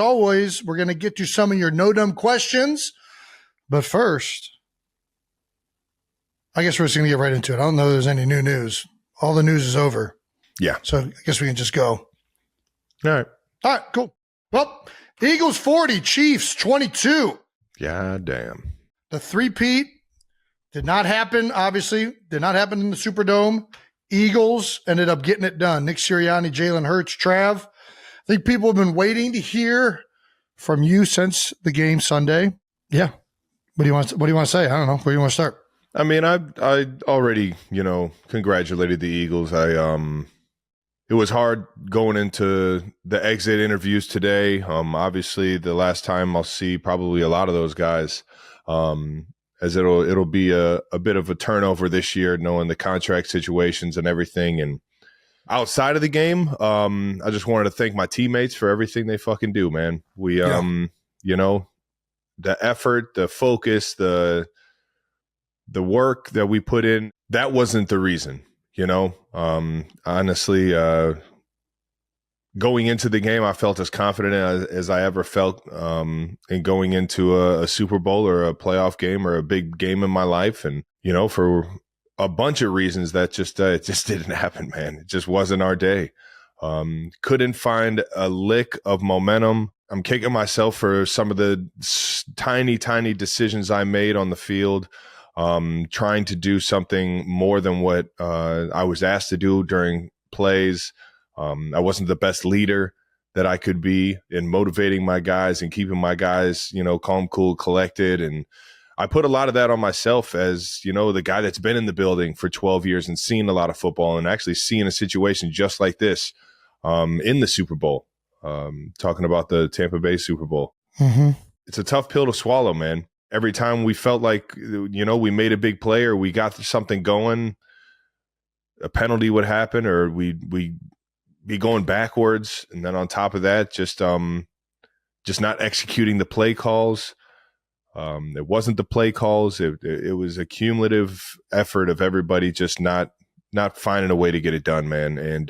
Always, we're going to get to some of your no-dumb questions. But first, I guess we're just going to get right into it. I don't know if there's any new news. All the news is over. Yeah. So I guess we can just go. All right, cool. Well, Eagles 40, Chiefs 22. God damn. The three-peat did not happen, obviously. Did not happen in the Superdome. Eagles ended up getting it done. Nick Sirianni, Jalen Hurts, Trav. I think people have been waiting to hear from you since the game Sunday. Yeah. What do you want to say? I don't know. Where do you want to start? I mean, I already, congratulated the Eagles. It was hard going into the exit interviews today. Obviously the last time I'll see probably a lot of those guys, as it'll be a bit of a turnover this year, knowing the contract situations and everything. And outside of the game, I just wanted to thank my teammates for everything they fucking do, man. We, the effort, the focus, the work that we put in, that wasn't the reason, honestly, going into the game, I felt as confident as I ever felt in going into a Super Bowl or a playoff game or a big game in my life. And, for a bunch of reasons that it just didn't happen, man. It just wasn't our day. Couldn't find a lick of momentum. I'm kicking myself for some of the tiny, tiny decisions I made on the field, trying to do something more than what I was asked to do during plays. I wasn't the best leader that I could be in motivating my guys and keeping my guys, calm, cool, collected. And I put a lot of that on myself as, the guy that's been in the building for 12 years and seen a lot of football and actually seeing a situation just like this in the Super Bowl, talking about the Tampa Bay Super Bowl. Mm-hmm. It's a tough pill to swallow, man. Every time we felt like, we made a big play or we got something going, a penalty would happen or we be going backwards. And then on top of that, just not executing the play calls. It wasn't the play calls. It was a cumulative effort of everybody just not finding a way to get it done, man. And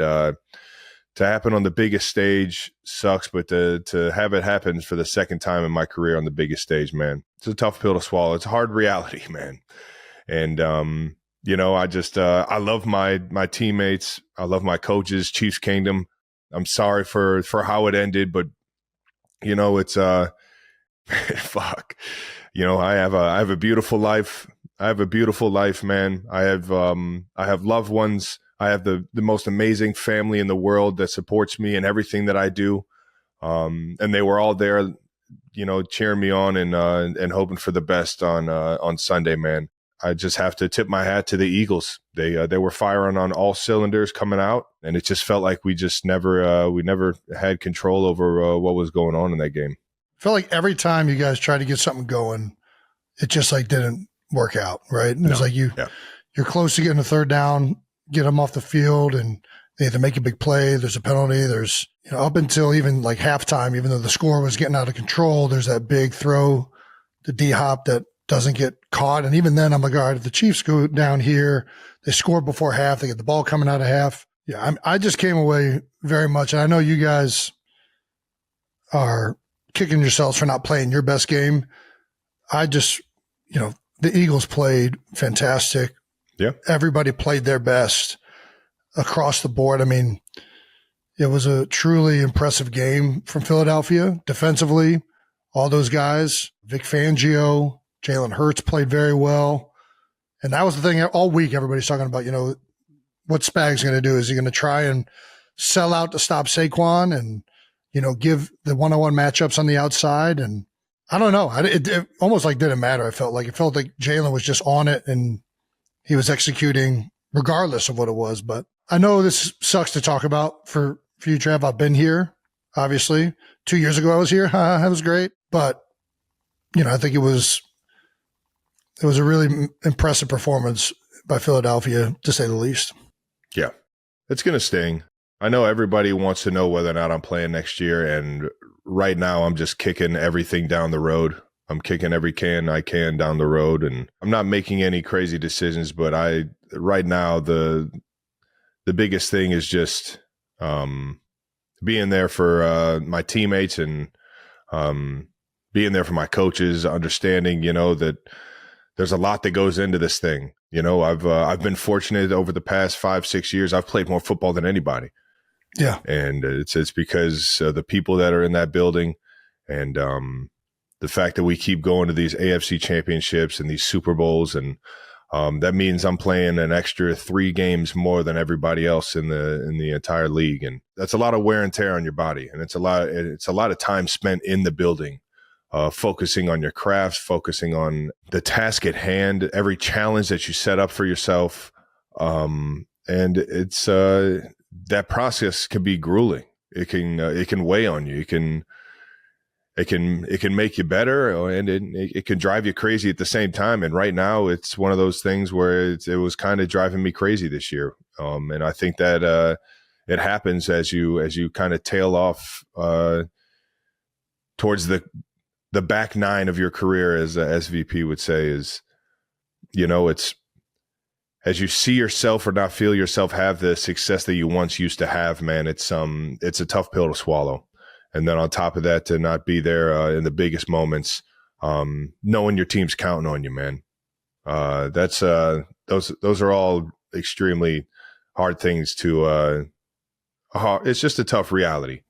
to happen on the biggest stage sucks, but to have it happen for the second time in my career on the biggest stage, man, it's a tough pill to swallow. It's a hard reality, man. And, I love my teammates. I love my coaches, Chiefs Kingdom. I'm sorry for how it ended, but it's fuck. I have a beautiful life. I have a beautiful life, man. I have loved ones. I have the most amazing family in the world that supports me in everything that I do. And they were all there, cheering me on and hoping for the best on Sunday, man. I just have to tip my hat to the Eagles. They were firing on all cylinders coming out, and it just felt like we just never had control over what was going on in that game. I felt like every time you guys tried to get something going, it just didn't work out, right? It was you're close to getting a third down, get them off the field, and they either make a big play, there's a penalty, there's up until even halftime, even though the score was getting out of control, there's that big throw to D-Hop that doesn't get caught. And even then I'm like, all right, if the Chiefs go down here, they score before half, they get the ball coming out of half. Yeah, I just came away very much, and I know you guys are kicking yourselves for not playing your best game. I just, the Eagles played fantastic. Yeah. Everybody played their best across the board. I mean, it was a truly impressive game from Philadelphia defensively. All those guys, Vic Fangio, Jalen Hurts played very well. And that was the thing all week. Everybody's talking about, what Spag's going to do. Is he going to try and sell out to stop Saquon and, give the one-on-one matchups on the outside? And I don't know. It almost didn't matter. It felt like Jalen was just on it and he was executing regardless of what it was. But I know this sucks to talk about for you, Trav. I've been here, obviously. 2 years ago I was here. That was great. But, I think it was a really impressive performance by Philadelphia, to say the least. Yeah, it's going to sting. I know everybody wants to know whether or not I'm playing next year, and right now I'm just kicking everything down the road. I'm kicking every can I can down the road, and I'm not making any crazy decisions, but right now the biggest thing is just being there for my teammates and being there for my coaches, understanding, that there's a lot that goes into this thing. I've been fortunate over the past 5-6 years. I've played more football than anybody. Yeah. And it's because the people that are in that building and the fact that we keep going to these AFC championships and these Super Bowls. And that means I'm playing an extra 3 games more than everybody else in the entire league. And that's a lot of wear and tear on your body. And it's a lot of time spent in the building, focusing on your craft, focusing on the task at hand, every challenge that you set up for yourself. And it's, that process can be grueling. It can weigh on you. It can make you better, and it can drive you crazy at the same time. And right now, it's one of those things where it was kind of driving me crazy this year. And I think that it happens as you kind of tail off towards the back 9 of your career, as a SVP would say. Is it's as you see yourself or not feel yourself have the success that you once used to have, man. It's a tough pill to swallow. And then on top of that, to not be there in the biggest moments, knowing your team's counting on you, man. Those are all extremely hard things to. It's just a tough reality.